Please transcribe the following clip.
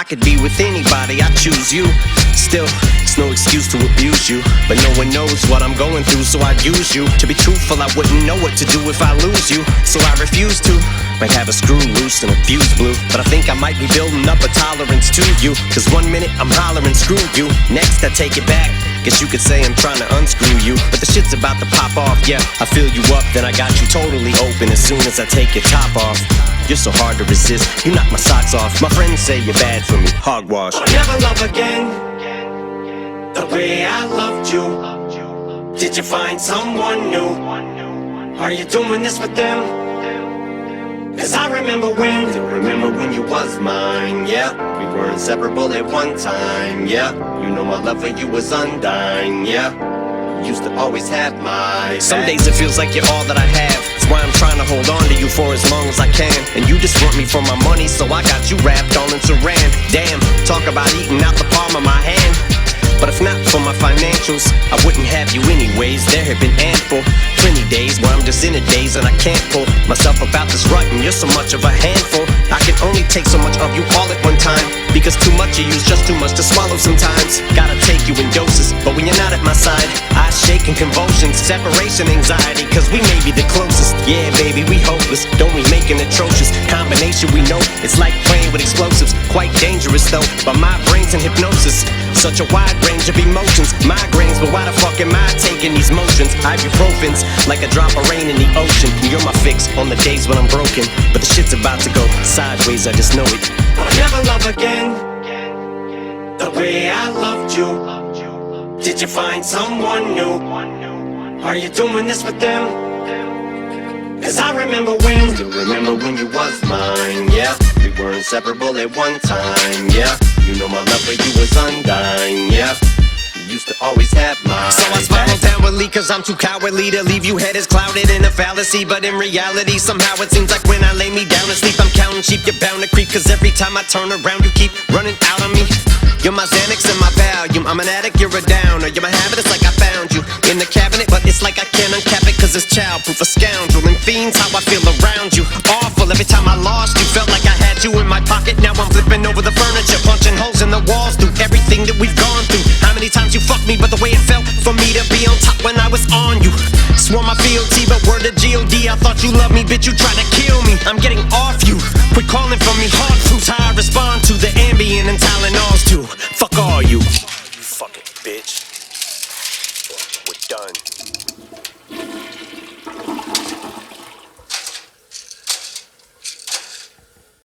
I could be with anybody, I choose you. Still, it's no excuse to abuse you, but no one knows what I'm going through, so I'd use you. To be truthful, I wouldn't know what to do if I lose you, so I refuse to. Might have a screw loose and a fuse blew, but I think I might be building up a tolerance to you. Cause one minute I'm hollering screw you, next I take it back. Guess you could say I'm trying to unscrew you, but the shit's about to pop off, yeah. I fill you up, then I got you totally open as soon as I take your top off. You're so hard to resist, you knock my socks off. My friends say you're bad for me, hogwash. I'll never love again the way I loved you. Did you find someone new? Are you doing this with them? Cause I remember when you was mine, yeah. We were inseparable at one time, yeah. You know my love for you was undying, yeah. You used to always have my back. Some days it feels like you're all that I have. That's why I'm trying to hold on to you for as long as I can. And you just want me for my money, so I got you wrapped all in saran. Damn, talk about eating out the palm of my hand. But if not for my financials, I wouldn't have you anyways. There have been ample, plenty days where I'm just in a daze and I can't pull myself about this rut, and you're so much of a handful. I can only take so much of you all at one time, because too much of you's just too much to swallow sometimes. Gotta take you in doses, but when you're not at my side, I shake in convulsions, separation anxiety, cause we may be the closest. Yeah, baby, we hopeless, don't we make an atrocious combination? We know it's like playing with explosives, quite dangerous though, but my brain's in hypnosis. Such a wide range of emotions, migraines, but why the fuck am I taking these motions? Ibuprofen's like a drop of rain in the ocean. You're my fix on the days when I'm broken, but the shit's about to go sideways, I just know it. I'll never love again the way I loved you. Did you find someone new? Are you doing this with them? Cause I still remember when you was mine, yeah. We were inseparable at one time, yeah. You know my love for you was undying, yeah. You used to always have my So I spiral downwardly cause I'm too cowardly to leave you head is clouded in a fallacy. But in reality, somehow it seems like when I lay me down to sleep, I'm counting sheep, you're bound to creep. Cause every time I turn around, you keep running out on me. You're my Xanax and my Valium. I'm an addict, you're a downer. You're my habit, it's like I found you in the cabinet, but it's like I can't uncap it cause it's childproof. A scoundrel and fiends, how I feel around you. Awful, every time I lost you, felt like I had you in my pocket. Now I'm flipping over the furniture, punching holes in the walls through everything that we've gone through. How many times you fucked me, but the way it felt for me to be on top when I was on you. Swore my fealty, but word to G.O.D. I thought you loved me, bitch, you tried to kill me. I'm getting off you, quit calling for me. Hard truths, how I respond to the Ambien and Tylenol